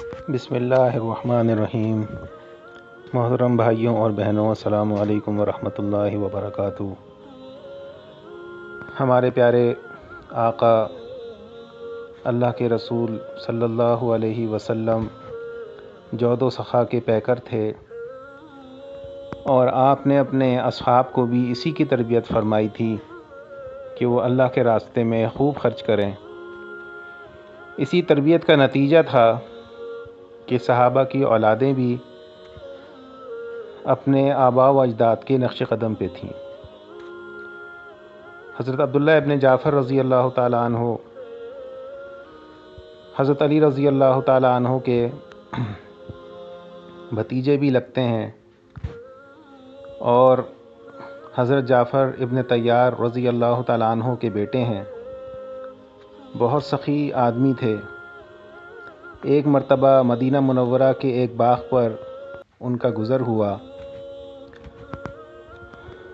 بسم اللہ الرحمن الرحیم۔ محترم بھائیوں اور بہنوں، السلام علیکم ورحمۃ اللہ وبرکاتہ۔ ہمارے پیارے آقا اللہ کے رسول صلی اللہ علیہ وسلم جود و سخا کے پیکر تھے، اور آپ نے اپنے اصحاب کو بھی اسی کی تربیت فرمائی تھی کہ وہ اللہ کے راستے میں خوب خرچ کریں۔ اسی تربیت کا نتیجہ تھا کہ صحابہ کی اولادیں بھی اپنے آباء و اجداد کے نقش قدم پہ تھیں۔ حضرت عبداللہ ابن جعفر رضی اللہ تعالیٰ عنہ حضرت علی رضی اللہ تعالیٰ عنہ کے بھتیجے بھی لگتے ہیں، اور حضرت جعفر ابن طیار رضی اللہ تعالیٰ عنہ کے بیٹے ہیں۔ بہت سخی آدمی تھے۔ ایک مرتبہ مدینہ منورہ کے ایک باغ پر ان کا گزر ہوا۔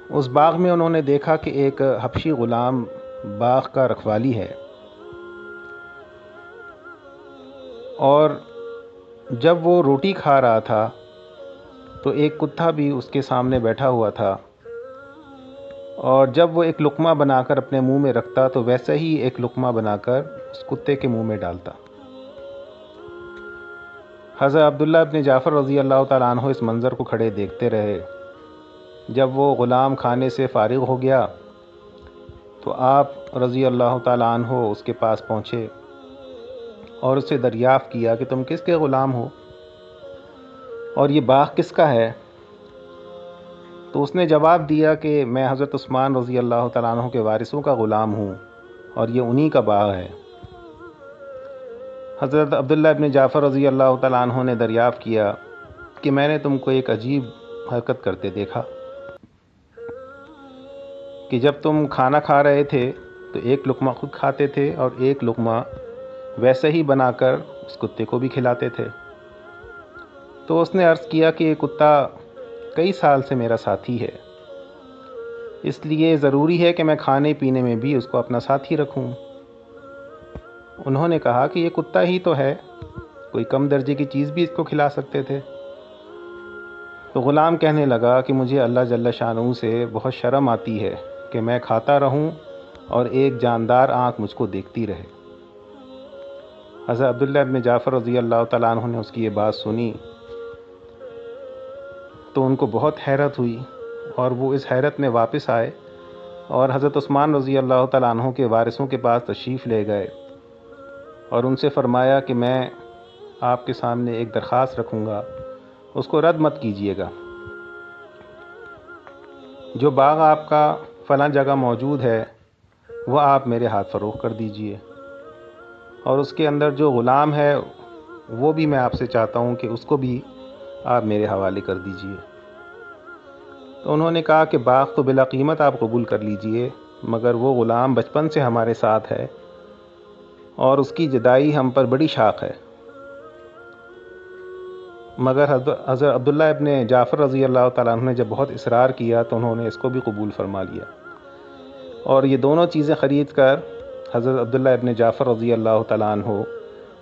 اس باغ میں انہوں نے دیکھا کہ ایک حبشی غلام باغ کا رکھوالی ہے، اور جب وہ روٹی کھا رہا تھا تو ایک کتا بھی اس کے سامنے بیٹھا ہوا تھا، اور جب وہ ایک لقمہ بنا کر اپنے منہ میں رکھتا تو ویسا ہی ایک لقمہ بنا کر اس کتے کے منہ میں ڈالتا۔ حضرت عبداللہ ابن جعفر رضی اللہ تعالیٰ عنہ اس منظر کو کھڑے دیکھتے رہے۔ جب وہ غلام کھانے سے فارغ ہو گیا تو آپ رضی اللہ تعالیٰ عنہ اس کے پاس پہنچے اور اس سے دریافت کیا کہ تم کس کے غلام ہو اور یہ باغ کس کا ہے؟ تو اس نے جواب دیا کہ میں حضرت عثمان رضی اللہ تعالیٰ عنہ کے وارثوں کا غلام ہوں، اور یہ انہی کا باغ ہے۔ حضرت عبداللہ ابن جعفر رضی اللہ تعالیٰ عنہ نے دریافت کیا کہ میں نے تم کو ایک عجیب حرکت کرتے دیکھا کہ جب تم کھانا کھا رہے تھے تو ایک لقمہ خود کھاتے تھے اور ایک لقمہ ویسے ہی بنا کر اس کتے کو بھی کھلاتے تھے۔ تو اس نے عرض کیا کہ یہ کتا کئی سال سے میرا ساتھی ہے، اس لیے ضروری ہے کہ میں کھانے پینے میں بھی اس کو اپنا ساتھی رکھوں۔ انہوں نے کہا کہ یہ کتا ہی تو ہے، کوئی کم درجے کی چیز بھی اس کو کھلا سکتے تھے۔ تو غلام کہنے لگا کہ مجھے اللہ جل شانہ سے بہت شرم آتی ہے کہ میں کھاتا رہوں اور ایک جاندار آنکھ مجھ کو دیکھتی رہے۔ حضرت عبداللہ ابن جعفر رضی اللہ تعالیٰ عنہ نے اس کی یہ بات سنی تو ان کو بہت حیرت ہوئی، اور وہ اس حیرت میں واپس آئے اور حضرت عثمان رضی اللہ تعالیٰ عنہ کے وارثوں کے پاس تشریف لے گئے اور ان سے فرمایا کہ میں آپ کے سامنے ایک درخواست رکھوں گا، اس کو رد مت کیجیے گا۔ جو باغ آپ کا فلاں جگہ موجود ہے وہ آپ میرے ہاتھ فروخت کر دیجئے، اور اس کے اندر جو غلام ہے وہ بھی میں آپ سے چاہتا ہوں کہ اس کو بھی آپ میرے حوالے کر دیجئے۔ تو انہوں نے کہا کہ باغ تو بلا قیمت آپ قبول کر لیجئے، مگر وہ غلام بچپن سے ہمارے ساتھ ہے اور اس کی جدائی ہم پر بڑی شاق ہے۔ مگر حضرت عبداللہ ابن جعفر رضی اللہ تعالیٰ عنہ نے جب بہت اصرار کیا تو انہوں نے اس کو بھی قبول فرما لیا، اور یہ دونوں چیزیں خرید کر حضرت عبداللہ ابن جعفر رضی اللہ تعالیٰ عنہ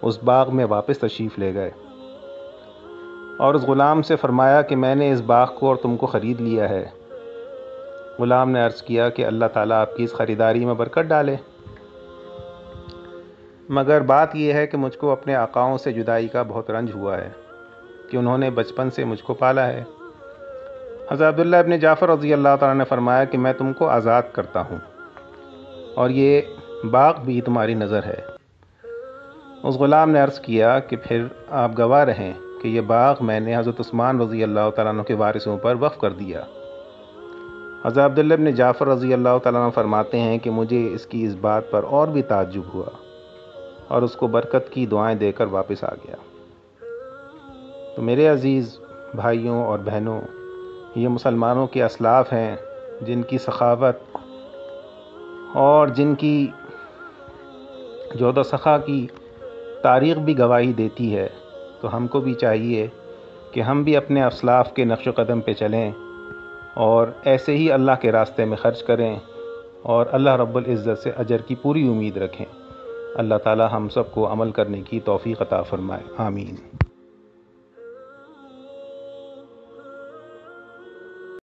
اس باغ میں واپس تشریف لے گئے، اور اس غلام سے فرمایا کہ میں نے اس باغ کو اور تم کو خرید لیا ہے۔ غلام نے عرض کیا کہ اللہ تعالیٰ آپ کی اس خریداری میں برکت ڈالے، مگر بات یہ ہے کہ مجھ کو اپنے آقاؤں سے جدائی کا بہت رنج ہوا ہے کہ انہوں نے بچپن سے مجھ کو پالا ہے۔ حضرت عبداللہ ابن جعفر رضی اللہ تعالیٰ نے فرمایا کہ میں تم کو آزاد کرتا ہوں، اور یہ باغ بھی تمہاری نظر ہے۔ اس غلام نے عرض کیا کہ پھر آپ گواہ رہیں کہ یہ باغ میں نے حضرت عثمان رضی اللہ تعالیٰ عنہ کے وارثوں پر وقف کر دیا۔ حضرت عبداللہ ابن جعفر رضی اللہ تعالیٰ عنہ فرماتے ہیں کہ مجھے اس کی اس بات پر اور بھی تعجب ہوا، اور اس کو برکت کی دعائیں دے کر واپس آ گیا۔ تو میرے عزیز بھائیوں اور بہنوں، یہ مسلمانوں کے اسلاف ہیں جن کی سخاوت اور جن کی جود و سخا کی تاریخ بھی گواہی دیتی ہے۔ تو ہم کو بھی چاہیے کہ ہم بھی اپنے اسلاف کے نقش و قدم پہ چلیں اور ایسے ہی اللہ کے راستے میں خرچ کریں، اور اللہ رب العزت سے اجر کی پوری امید رکھیں۔ اللہ تعالی ہم سب کو عمل کرنے کی توفیق عطا فرمائے، آمین۔